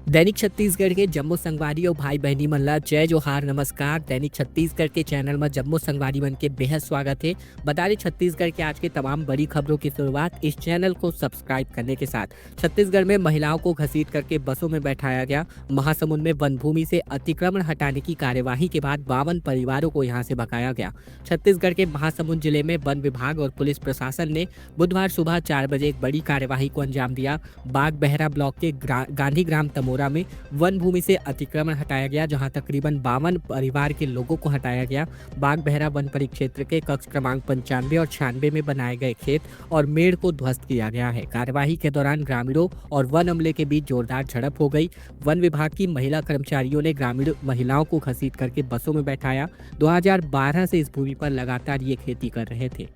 दैनिक छत्तीसगढ़ के जम्मू संगवारी और भाई बहनी मन ला जय जोहार नमस्कार। दैनिक छत्तीसगढ़ के चैनल में जम्मू संगवारी मन के बेहद स्वागत है। बता दें छत्तीसगढ़ के आज के तमाम बड़ी खबरों की शुरुआत इस चैनल को सब्सक्राइब करने के साथ। छत्तीसगढ़ में महिलाओं को घसीट करके बसों में बैठाया गया। महासमुंद में वन भूमि से अतिक्रमण हटाने की कार्यवाही के बाद 52 परिवारों को यहाँ से भगाया गया। छत्तीसगढ़ के महासमुंद जिले में वन विभाग और पुलिस प्रशासन ने बुधवार सुबह 4 बजे एक बड़ी कार्यवाही को अंजाम दिया। बागबहरा ब्लॉक के गांधी ग्राम तमोरा में वन भूमि से अतिक्रमण हटाया गया, जहां तकरीबन 52 परिवार के लोगों को हटाया गया। बागबहरा वन परिक्षेत्र के कक्ष क्रमांक 95 और 96 में बनाए गए खेत और मेड़ को ध्वस्त किया गया है। कार्यवाही के दौरान ग्रामीणों और वन अमले के बीच जोरदार झड़प हो गई। वन विभाग की महिला कर्मचारियों ने ग्रामीण महिलाओं को घसीट करके बसों में बैठाया। 2012 से इस भूमि पर लगातार ये खेती कर रहे थे।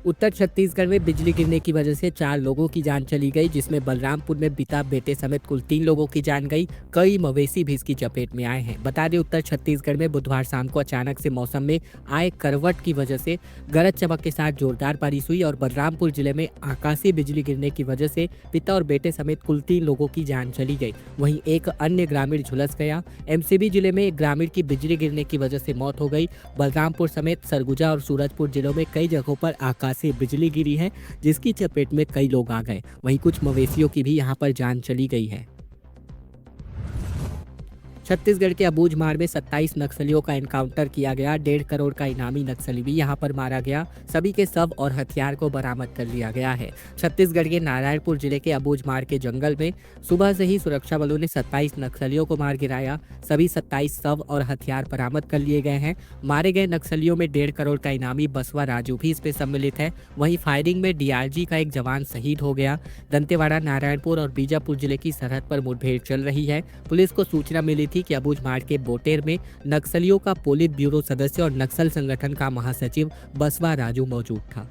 उत्तर छत्तीसगढ़ में बिजली गिरने की वजह से 4 लोगों की जान चली गई, जिसमें बलरामपुर में पिता बेटे समेत कुल 3 लोगों की जान गई। कई मवेशी भी इसकी चपेट में आए हैं। बता दें उत्तर छत्तीसगढ़ में बुधवार शाम को अचानक से मौसम में आए करवट की वजह से गरज चमक के साथ जोरदार बारिश हुई और बलरामपुर जिले में आकाशीय बिजली गिरने की वजह से पिता और बेटे समेत कुल 3 लोगों की जान चली गई। वहीं एक अन्य ग्रामीण झुलस गया। एमसीबी जिले में एक ग्रामीण की बिजली गिरने की वजह से मौत हो गई। बलरामपुर समेत सरगुजा और सूरजपुर जिलों में कई जगहों पर से बिजली गिरी है, जिसकी चपेट में कई लोग आ गए। वहीं कुछ मवेशियों की भी यहां पर जान चली गई है। छत्तीसगढ़ के अबूझमाड़ में 27 नक्सलियों का एनकाउंटर किया गया। 1.5 करोड़ का इनामी नक्सली भी यहां पर मारा गया। सभी के शव और हथियार को बरामद कर लिया गया है। छत्तीसगढ़ के नारायणपुर जिले के अबूझमाड़ के जंगल में सुबह से ही सुरक्षा बलों ने 27 नक्सलियों को मार गिराया। सभी 27 शव और हथियार बरामद कर लिए गए हैं। मारे गए नक्सलियों में 1.5 करोड़ का इनामी बसवा राजू भी इसमें सम्मिलित है। वहीं फायरिंग में डीआरजी का एक जवान शहीद हो गया। दंतेवाड़ा, नारायणपुर और बीजापुर जिले की सरहद पर मुठभेड़ चल रही है। पुलिस को सूचना मिली थी कि अबूझमाड़ के बोटेर में नक्सलियों का पोलित ब्यूरो सदस्य और नक्सल संगठन का महासचिव बसवा राजू मौजूद था।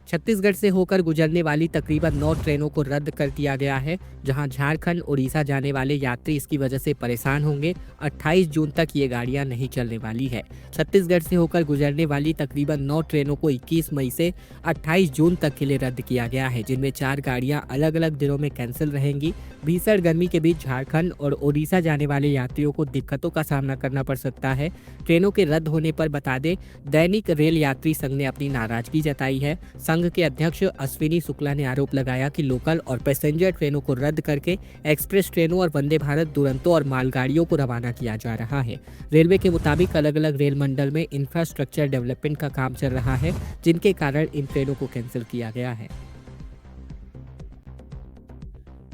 छत्तीसगढ़ से होकर गुजरने वाली तकरीबन 9 ट्रेनों को रद्द कर दिया गया है, जहां झारखंड उड़ीसा जाने वाले यात्री इसकी वजह से परेशान होंगे। 28 जून तक ये गाड़ियां नहीं चलने वाली है। छत्तीसगढ़ से होकर गुजरने वाली तकरीबन 9 ट्रेनों को 21 मई से 28 जून तक के लिए रद्द किया गया है, जिनमें 4 गाड़ियां अलग अलग दिनों में कैंसिल रहेंगी। भीषण गर्मी के बीच झारखंड और उड़ीसा जाने वाले यात्रियों को दिक्कतों का सामना करना पड़ सकता है। ट्रेनों के रद्द होने पर बता दें, दैनिक रेल यात्री संघ ने अपनी नाराजगी जताई है। संघ के अध्यक्ष अश्विनी शुक्ला ने आरोप लगाया कि लोकल और पैसेंजर ट्रेनों को रद्द करके एक्सप्रेस ट्रेनों और वंदे भारत, दुरंतो और मालगाड़ियों को रवाना किया जा रहा है। रेलवे के मुताबिक अलग अलग रेल मंडल में इंफ्रास्ट्रक्चर डेवलपमेंट का काम चल रहा है, जिनके कारण इन ट्रेनों को कैंसिल किया गया है।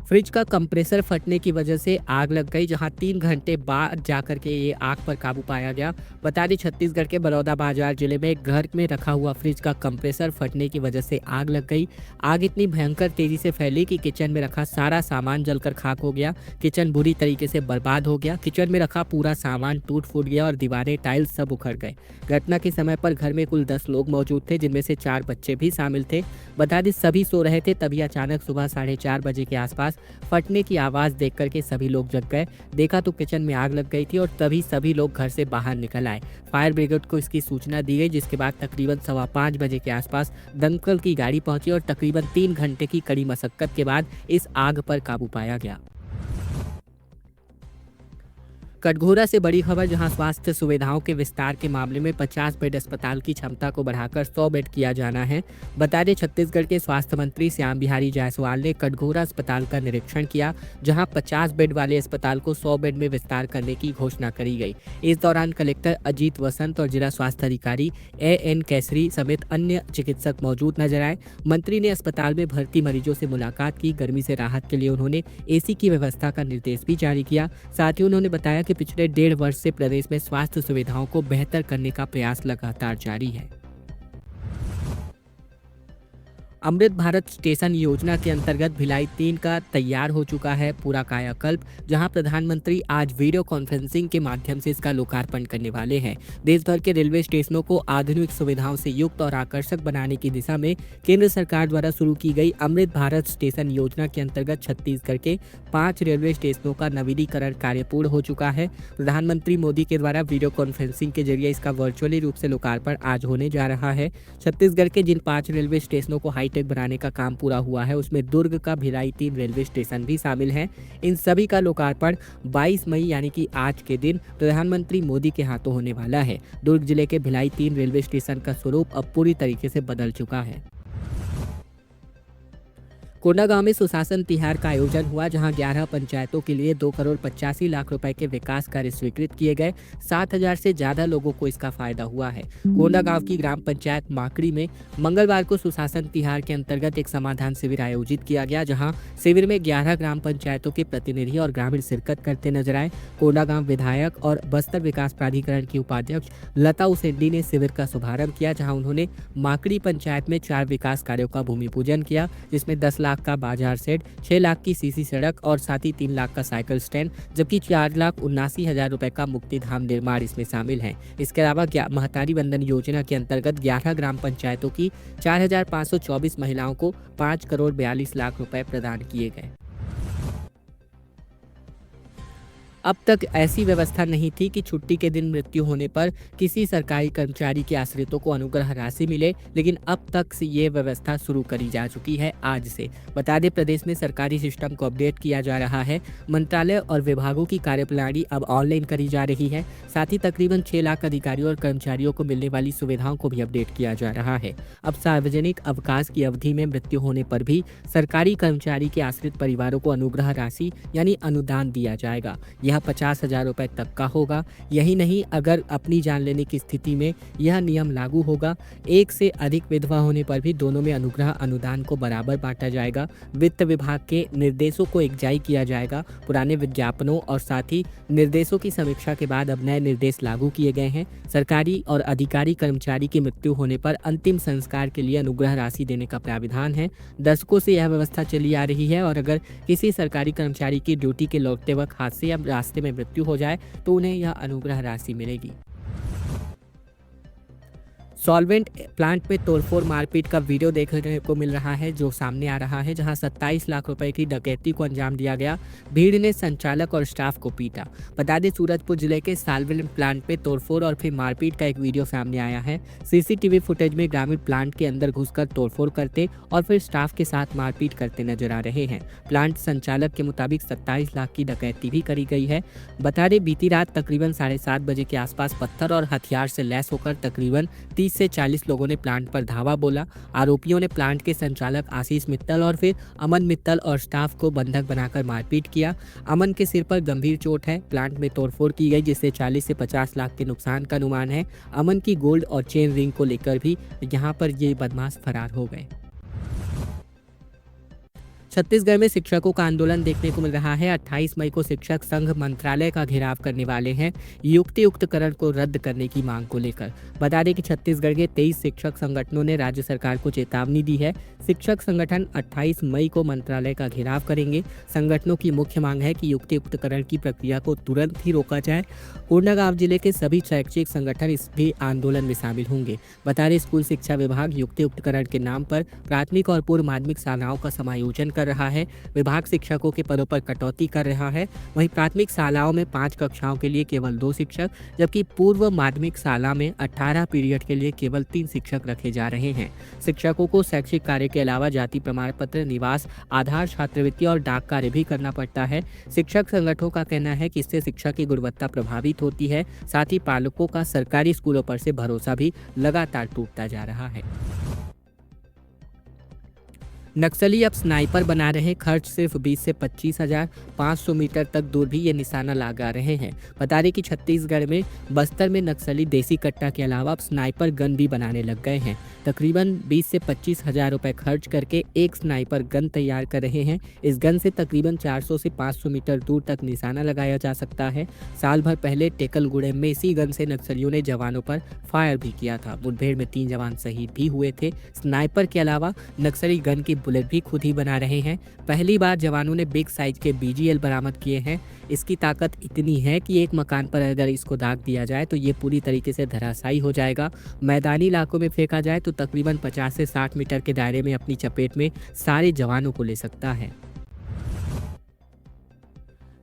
फ्रिज का कंप्रेसर फटने की वजह से आग लग गई, जहां 3 घंटे बाद जाकर के ये आग पर काबू पाया गया। बता दें छत्तीसगढ़ के बलौदाबाजार जिले में एक घर में रखा हुआ फ्रिज का कंप्रेसर फटने की वजह से आग लग गई। आग इतनी भयंकर तेजी से फैली कि किचन में रखा सारा सामान जलकर खाक हो गया। किचन बुरी तरीके से बर्बाद हो गया। किचन में रखा पूरा सामान टूट फूट गया और दीवारें, टाइल्स सब उखड़ गए। घटना के समय पर घर में कुल 10 लोग मौजूद थे, जिनमें से 4 बच्चे भी शामिल थे। बता दें सभी सो रहे थे, तभी अचानक सुबह 4:30 बजे के आसपास फटने की आवाज देख करके सभी लोग जग गए। देखा तो किचन में आग लग गई थी और तभी सभी लोग घर से बाहर निकल आए। फायर ब्रिगेड को इसकी सूचना दी गई, जिसके बाद तकरीबन 5:15 बजे के आसपास दमकल की गाड़ी पहुंची और तकरीबन 3 घंटे की कड़ी मशक्कत के बाद इस आग पर काबू पाया गया। कटघोरा से बड़ी खबर, जहां स्वास्थ्य सुविधाओं के विस्तार के मामले में 50 बेड अस्पताल की क्षमता को बढ़ाकर 100 बेड किया जाना है। बता दें छत्तीसगढ़ के स्वास्थ्य मंत्री श्याम बिहारी जायसवाल ने कटघोरा अस्पताल का निरीक्षण किया, जहां 50 बेड वाले अस्पताल को 100 बेड में विस्तार करने की घोषणा करी गई। इस दौरान कलेक्टर अजीत वसंत और जिला स्वास्थ्य अधिकारी AN केसरी समेत अन्य चिकित्सक मौजूद नजर आए। मंत्री ने अस्पताल में भर्ती मरीजों से मुलाकात की। गर्मी से राहत के लिए उन्होंने AC की व्यवस्था का निर्देश भी जारी किया। साथ ही उन्होंने बताया कि पिछले 1.5 वर्ष से प्रदेश में स्वास्थ्य सुविधाओं को बेहतर करने का प्रयास लगातार जारी है। अमृत भारत स्टेशन योजना के अंतर्गत भिलाई 3 का तैयार हो चुका है पूरा कायाकल्प, जहां प्रधानमंत्री आज वीडियो कॉन्फ्रेंसिंग के माध्यम से इसका लोकार्पण करने वाले हैं। देश भर के रेलवे स्टेशनों को आधुनिक सुविधाओं से युक्त और आकर्षक बनाने की दिशा में केंद्र सरकार द्वारा शुरू की गई अमृत भारत स्टेशन योजना के अंतर्गत छत्तीसगढ़ के 5 रेलवे स्टेशनों का नवीनीकरण कार्य पूर्ण हो चुका है। प्रधानमंत्री मोदी के द्वारा वीडियो कॉन्फ्रेंसिंग के जरिए इसका वर्चुअली रूप से लोकार्पण आज होने जा रहा है। छत्तीसगढ़ के जिन 5 रेलवे स्टेशनों को हाईटेक ओवरटेक बनाने का काम पूरा हुआ है, उसमें दुर्ग का भिलाई 3 रेलवे स्टेशन भी शामिल है। इन सभी का लोकार्पण 22 मई यानी कि आज के दिन प्रधानमंत्री मोदी के हाथों होने वाला है। दुर्ग जिले के भिलाई 3 रेलवे स्टेशन का स्वरूप अब पूरी तरीके से बदल चुका है। कोंडागांव में सुशासन तिहार का आयोजन हुआ, जहां 11 पंचायतों के लिए 2 करोड़ 85 लाख रुपए के विकास कार्य स्वीकृत किए गए। 7,000 से ज्यादा लोगों को इसका फायदा हुआ है। कोंडागांव की ग्राम पंचायत माकड़ी में मंगलवार को सुशासन तिहार के अंतर्गत एक समाधान शिविर आयोजित किया गया, जहां शिविर में 11 ग्राम पंचायतों के प्रतिनिधि और ग्रामीण शिरकत करते नजर आए। कोंडागांव विधायक और बस्तर विकास प्राधिकरण की उपाध्यक्ष लता उसेंडी ने शिविर का शुभारंभ किया, जहां उन्होंने माकड़ी पंचायत में 4 विकास कार्यों का भूमि पूजन किया, जिसमें 10 लाख का बाजार सेट, 6 लाख की सीसी सड़क और साथ ही 3 लाख का साइकिल स्टैंड, जबकि 4,79,000 रुपए का मुक्ति धाम निर्माण इसमें शामिल है। इसके अलावा महतारी वंदन योजना के अंतर्गत 11 ग्राम पंचायतों की 4,524 महिलाओं को 5 करोड़ 42 लाख रुपए प्रदान किए गए। अब तक ऐसी व्यवस्था नहीं थी कि छुट्टी के दिन मृत्यु होने पर किसी सरकारी कर्मचारी के आश्रितों को अनुग्रह राशि मिले, लेकिन अब तक से ये व्यवस्था शुरू करी जा चुकी है आज से। बता दें, प्रदेश में सरकारी सिस्टम को अपडेट किया जा रहा है। मंत्रालय और विभागों की कार्यप्रणाली अब ऑनलाइन करी जा रही है। साथ ही तकरीबन 6 लाख अधिकारियों और कर्मचारियों को मिलने वाली सुविधाओं को भी अपडेट किया जा रहा है। अब सार्वजनिक अवकाश की अवधि में मृत्यु होने पर भी सरकारी कर्मचारी के आश्रित परिवारों को अनुग्रह राशि यानी अनुदान दिया जाएगा। यह 50,000 रुपए तक का होगा। यही नहीं, अगर अपनी जान लेने की स्थिति में यह नियम लागू होगा। एक से अधिक विधवा होने पर भी दोनों में अनुग्रह अनुदान को बराबर बांटा जाएगा। वित्त विभाग के निर्देशों को एकजाई किया जाएगा। पुराने विज्ञापनों और साथ ही निर्देशों की समीक्षा के बाद अब नए निर्देश लागू किए गए हैं। सरकारी और अधिकारी कर्मचारी की मृत्यु होने पर अंतिम संस्कार के लिए अनुग्रह राशि देने का प्राविधान है। दशकों से यह व्यवस्था चली आ रही है और अगर किसी सरकारी कर्मचारी की ड्यूटी के लौटते वक्त हादसे या रास्ते में मृत्यु हो जाए तो उन्हें यह अनुग्रह राशि मिलेगी। सॉल्वेंट प्लांट में तोड़फोड़ मारपीट का वीडियो देखने को मिल रहा है, जो सामने आ रहा है, जहां 27 लाख रुपए की डकैती को अंजाम दिया गया। भीड़ ने संचालक और स्टाफ को पीटा। बता दें, सूरजपुर जिले के सॉल्वेंट प्लांट में तोड़फोड़ और फिर मारपीट का एक वीडियो सामने आया है। सीसीटीवी फुटेज में ग्रामीण प्लांट के अंदर घुसकर तोड़फोड़ करते और फिर स्टाफ के साथ मारपीट करते नजर आ रहे हैं। प्लांट संचालक के मुताबिक 27 लाख की डकैती भी करी गई है। बता दें, बीती रात तकरीबन 7:30 बजे के आसपास पत्थर और हथियार से लैस होकर तकरीबन 30 से 40 लोगों ने प्लांट पर धावा बोला। आरोपियों ने प्लांट के संचालक आशीष मित्तल और फिर अमन मित्तल और स्टाफ को बंधक बनाकर मारपीट किया। अमन के सिर पर गंभीर चोट है। प्लांट में तोड़फोड़ की गई, जिससे 40 से 50 लाख के नुकसान का अनुमान है। अमन की गोल्ड और चेन रिंग को लेकर भी यहां पर ये बदमाश फरार हो गए। छत्तीसगढ़ में शिक्षकों का आंदोलन देखने को मिल रहा है। 28 मई को शिक्षक संघ मंत्रालय का घेराव करने वाले हैं, युक्तियुक्तकरण को रद्द करने की मांग को लेकर। बता दें कि छत्तीसगढ़ के 23 शिक्षक संगठनों ने राज्य सरकार को चेतावनी दी है। शिक्षक संगठन 28 मई को मंत्रालय का घेराव करेंगे। संगठनों की मुख्य मांग है कि युक्तियुक्तकरण की प्रक्रिया को तुरंत ही रोका जाए। कोंडागांव जिले के सभी शैक्षिक संगठन इस भी आंदोलन में शामिल होंगे। बता दें, स्कूल शिक्षा विभाग युक्तियुक्तकरण के नाम पर प्राथमिक और पूर्व माध्यमिक शालाओं का समायोजन कर रहा है। विभाग शिक्षकों के पदों पर कटौती कर रहा है। वहीं प्राथमिक शालाओं में 5 कक्षाओं के लिए केवल 2 शिक्षक, जबकि पूर्व माध्यमिक शाला में 18 पीरियड के लिए केवल 3 शिक्षक रखे जा रहे हैं। शिक्षकों को शैक्षिक कार्य के अलावा जाति प्रमाण पत्र, निवास, आधार, छात्रवृत्ति और डाक कार्य भी करना पड़ता है। शिक्षक संगठनों का कहना है कि इससे शिक्षा की गुणवत्ता प्रभावित होती है। साथ ही पालकों का सरकारी स्कूलों पर से भरोसा भी लगातार टूटता जा रहा है। नक्सली अब स्नाइपर बना रहे, खर्च सिर्फ 20 से 25,000, 500 मीटर तक दूर भी ये निशाना लगा रहे हैं। बता दें कि छत्तीसगढ़ में बस्तर में नक्सली देसी कट्टा के अलावा अब स्नाइपर गन भी बनाने लग गए हैं। तकरीबन 20 से 25,000 रुपए खर्च करके एक स्नाइपर गन तैयार कर रहे हैं। इस गन से तकरीबन 400 से 500 मीटर दूर तक निशाना लगाया जा सकता है। साल भर पहले टेकलगुड़े में इसी गन से नक्सलियों ने जवानों पर फायर भी किया था। मुठभेड़ में 3 जवान शहीद भी हुए थे। स्नाइपर के अलावा नक्सली गन की बुलेट भी खुद ही बना रहे हैं। पहली बार जवानों ने बिग साइज के BGL बरामद किए हैं। इसकी ताकत इतनी है कि एक मकान पर अगर इसको दाग दिया जाए तो ये पूरी तरीके से धराशायी हो जाएगा। मैदानी इलाकों में फेंका जाए तो तकरीबन 50 से 60 मीटर के दायरे में अपनी चपेट में सारे जवानों को ले सकता है।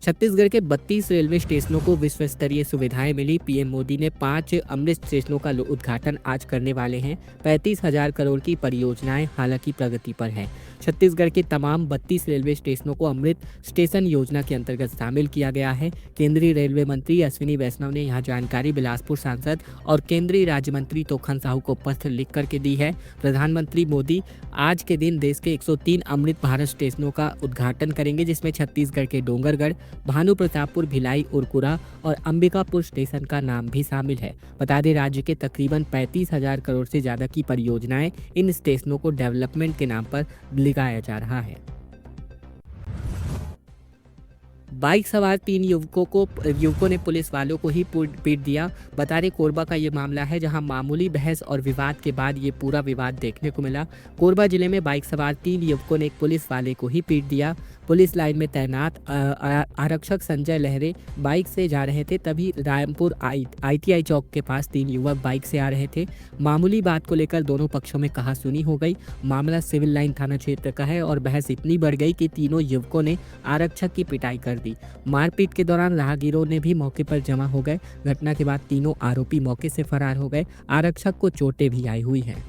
छत्तीसगढ़ के 32 रेलवे स्टेशनों को विश्व स्तरीय सुविधाएं मिली। पीएम मोदी ने 5 अमृत स्टेशनों का उद्घाटन आज करने वाले हैं। 35,000 करोड़ की परियोजनाएं हालांकि प्रगति पर हैं। छत्तीसगढ़ के तमाम 32 रेलवे स्टेशनों को अमृत स्टेशन योजना के अंतर्गत शामिल किया गया है। केंद्रीय रेलवे मंत्री अश्विनी वैष्णव ने यहां जानकारी बिलासपुर सांसद और केंद्रीय राज्य मंत्री तोखन साहू को पत्र लिख करके दी है। प्रधानमंत्री मोदी आज के दिन देश के 103 अमृत भारत स्टेशनों का उद्घाटन करेंगे, जिसमें छत्तीसगढ़ के डोंगरगढ़, भानु प्रतापपुर, भिलाई, उरकुरा और अंबिकापुर स्टेशन का नाम भी शामिल है। बता दें, राज्य के तकरीबन 35,000 करोड़ से ज्यादा की परियोजनाएं इन स्टेशनों को डेवलपमेंट के नाम पर लगाया जा रहा है। बाइक सवार 3 युवकों ने पुलिस वालों को ही पीट दिया। बता दें, कोरबा का ये मामला है, जहां मामूली बहस और विवाद के बाद ये पूरा विवाद देखने को मिला। कोरबा जिले में बाइक सवार 3 युवकों ने एक पुलिस वाले को ही पीट दिया। पुलिस लाइन में तैनात आरक्षक संजय लहरे बाइक से जा रहे थे, तभी रायमपुर ITI चौक के पास 3 युवक बाइक से आ रहे थे। मामूली बात को लेकर दोनों पक्षों में कहासुनी हो गई। मामला सिविल लाइन थाना क्षेत्र का है और बहस इतनी बढ़ गई कि तीनों युवकों ने आरक्षक की पिटाई कर दी। मारपीट के दौरान राहगीरों ने भी मौके पर जमा हो गए। घटना के बाद तीनों आरोपी मौके से फरार हो गए। आरक्षक को चोटें भी आई हुई हैं।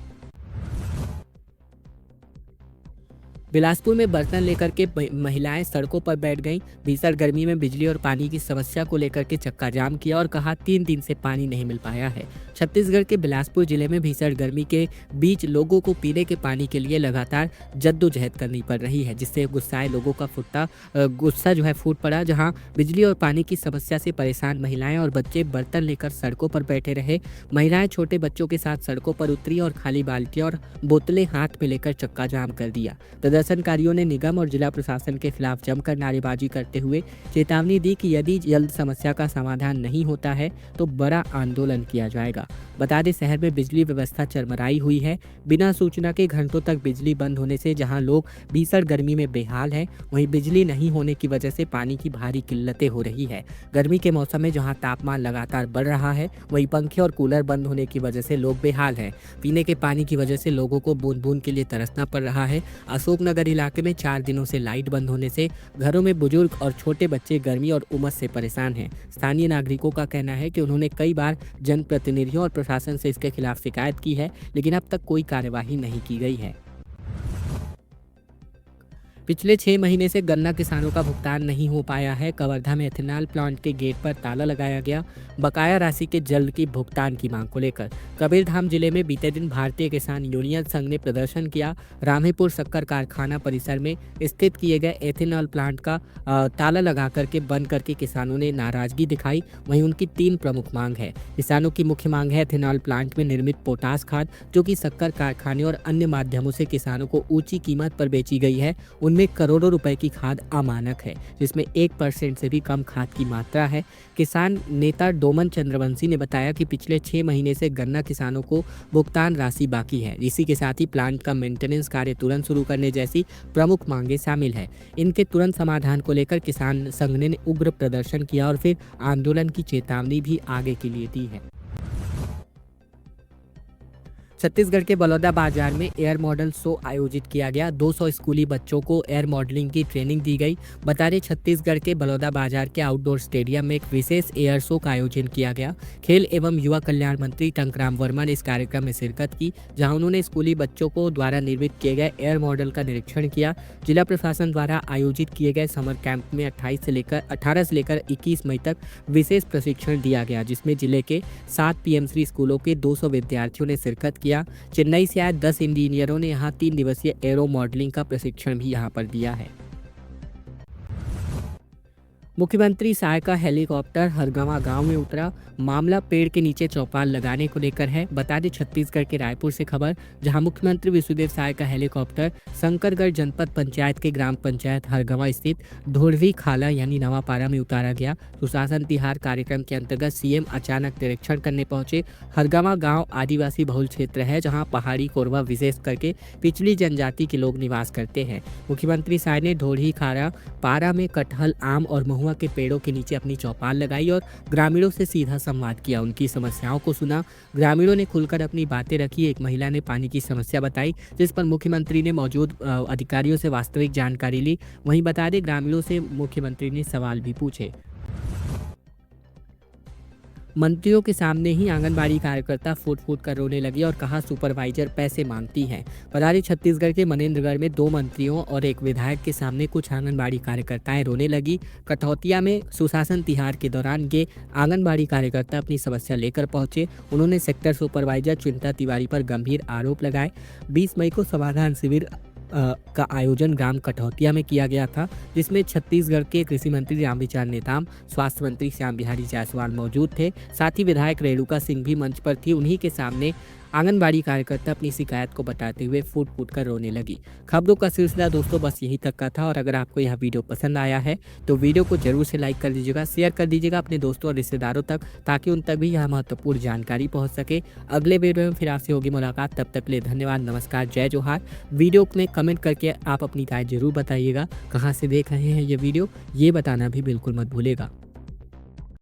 बिलासपुर में बर्तन लेकर के महिलाएं सड़कों पर बैठ गईं। भीषण गर्मी में बिजली और पानी की समस्या को लेकर के चक्का जाम किया और कहा 3 दिन से पानी नहीं मिल पाया है। छत्तीसगढ़ के बिलासपुर जिले में भीषण गर्मी के बीच लोगों को पीने के पानी के लिए लगातार जद्दोजहद करनी पड़ रही है, जिससे गुस्साए लोगों का गुस्सा फूट पड़ा। जहां बिजली और पानी की समस्या से परेशान महिलाएं और बच्चे बर्तन लेकर सड़कों पर बैठे रहे। महिलाएं छोटे बच्चों के साथ सड़कों पर उतरी और खाली बाल्टियां और बोतलें हाथ में लेकर चक्का जाम कर दिया। प्रदर्शनकारियों ने निगम और जिला प्रशासन के खिलाफ जमकर नारेबाजी करते हुए चेतावनी दी कि यदि जल्द समस्या का समाधान नहीं होता है तो बड़ा आंदोलन किया जाएगा। बता दें, शहर में बिजली व्यवस्था चरमराई हुई है। बिना सूचना के घंटों तक बिजली बंद होने से जहां लोग भीषण गर्मी में बेहाल हैं, वहीं बिजली नहीं होने की वजह से पानी की भारी किल्लतें हो रही है। गर्मी के मौसम में जहां तापमान लगातार बढ़ रहा है, वहीं पंखे और कूलर बंद होने की वजह से लोग बेहाल हैं। पीने के पानी की वजह से लोगों को बूंद बूंद के लिए तरसना पड़ रहा है। अशोकनगर इलाके में 4 दिनों से लाइट बंद होने से घरों में बुजुर्ग और छोटे बच्चे गर्मी और उमस से परेशान हैं। स्थानीय नागरिकों का कहना है कि उन्होंने कई बार जनप्रतिनिधियों और प्रशासन से इसके खिलाफ शिकायत की है, लेकिन अब तक कोई कार्यवाही नहीं की गई है। पिछले 6 महीने से गन्ना किसानों का भुगतान नहीं हो पाया है। कवर्धा में एथेनॉल प्लांट के गेट पर ताला लगाया गया। बकाया राशि के जल्द की भुगतान की मांग को लेकर कबीरधाम जिले में बीते दिन भारतीय किसान यूनियन संघ ने प्रदर्शन किया। रामेपुर शक्कर कारखाना परिसर में स्थित किए गए एथेनॉल प्लांट का ताला लगा करके बंद करके किसानों ने नाराजगी दिखाई। वहीं उनकी 3 प्रमुख मांग है। किसानों की मुख्य मांग है एथेनॉल प्लांट में निर्मित पोटास खाद, जो कि शक्कर कारखाने और अन्य माध्यमों से किसानों को ऊंची कीमत पर बेची गई है। उनमें करोड़ों रुपए की खाद अमानक है, जिसमें 1% से भी कम खाद की मात्रा है। किसान नेता डोमन चंद्रवंशी ने बताया कि पिछले 6 महीने से गन्ना किसानों को भुगतान राशि बाकी है। इसी के साथ ही प्लांट का मेंटेनेंस कार्य तुरंत शुरू करने जैसी प्रमुख मांगे शामिल है। इनके तुरंत समाधान को लेकर किसान संघ ने उग्र प्रदर्शन किया और फिर आंदोलन की चेतावनी भी आगे के लिए दी है। छत्तीसगढ़ के बलौदा बाजार में एयर मॉडल शो आयोजित किया गया। 200 स्कूली बच्चों को एयर मॉडलिंग की ट्रेनिंग दी गई। बता दें, छत्तीसगढ़ के बलौदा बाजार के आउटडोर स्टेडियम में एक विशेष एयर शो का आयोजन किया गया। खेल एवं युवा कल्याण मंत्री टंकराम वर्मा ने इस कार्यक्रम में शिरकत की, जहां उन्होंने स्कूली बच्चों को द्वारा निर्मित किए गए एयर मॉडल का निरीक्षण किया। जिला प्रशासन द्वारा आयोजित किए गए समर कैंप में 18 से लेकर 21 मई तक विशेष प्रशिक्षण दिया गया, जिसमें जिले के 7 PMC स्कूलों के 200 विद्यार्थियों ने शिरकत किया। चेन्नई से आए 10 इंजीनियरों ने यहां 3 दिवसीय एरो मॉडलिंग का प्रशिक्षण भी यहां पर दिया है। मुख्यमंत्री सहायता हेलीकॉप्टर हरगवां गांव में उतरा। मामला पेड़ के नीचे चौपाल लगाने को लेकर है। बता दें, छत्तीसगढ़ के रायपुर से खबर, जहां मुख्यमंत्री विष्णुदेव सहायता हेलीकॉप्टर शंकरगढ़ जनपद पंचायत के ग्राम पंचायत हरगवां स्थित ढोरवी खाला यानी नवापारा में उतारा गया। सुशासन तिहार कार्यक्रम के अंतर्गत सीएम अचानक निरीक्षण करने पहुंचे। हरगवां गांव आदिवासी बहुल क्षेत्र है, जहां पहाड़ी कोरबा विशेष करके पिछड़ी जनजाति के लोग निवास करते हैं। मुख्यमंत्री साय ने ढोरवी खाला पारा में कटहल, आम और महुआ के पेड़ों के नीचे अपनी चौपाल लगाई और ग्रामीणों से सीधा संवाद किया, उनकी समस्याओं को सुना। ग्रामीणों ने खुलकर अपनी बातें रखी। एक महिला ने पानी की समस्या बताई, जिस पर मुख्यमंत्री ने मौजूद अधिकारियों से वास्तविक जानकारी ली। वहीं बता दें, ग्रामीणों से मुख्यमंत्री ने सवाल भी पूछे। मंत्रियों के सामने ही आंगनबाड़ी कार्यकर्ता फूट फूट कर रोने लगी और कहा, सुपरवाइजर पैसे मांगती हैं। बता दें, छत्तीसगढ़ के मनेन्द्रगढ़ में 2 मंत्रियों और एक विधायक के सामने कुछ आंगनबाड़ी कार्यकर्ताएं रोने लगी। कठौतिया में सुशासन तिहार के दौरान ये आंगनबाड़ी कार्यकर्ता अपनी समस्या लेकर पहुंचे। उन्होंने सेक्टर सुपरवाइजर चिंता तिवारी पर गंभीर आरोप लगाए। 20 मई को समाधान शिविर का आयोजन ग्राम कठौतिया में किया गया था, जिसमें छत्तीसगढ़ के कृषि मंत्री रामविचार नेताम, स्वास्थ्य मंत्री श्याम बिहारी जायसवाल मौजूद थे। साथ ही विधायक रेणुका सिंह भी मंच पर थी। उन्हीं के सामने आंगनबाड़ी कार्यकर्ता अपनी शिकायत को बताते हुए फूट फूट कर रोने लगी। खबरों का सिलसिला दोस्तों बस यही तक का था, और अगर आपको यह वीडियो पसंद आया है तो वीडियो को जरूर से लाइक कर दीजिएगा, शेयर कर दीजिएगा अपने दोस्तों और रिश्तेदारों तक, ताकि उन तक भी यह महत्वपूर्ण जानकारी पहुंच सके। अगले वीडियो में फिर आपसे होगी मुलाकात, तब तक के लिए धन्यवाद, नमस्कार, जय जोहार। वीडियो में कमेंट करके आप अपनी राय जरूर बताइएगा, कहाँ से देख रहे हैं ये वीडियो, ये बताना भी बिल्कुल मत भूलेगा।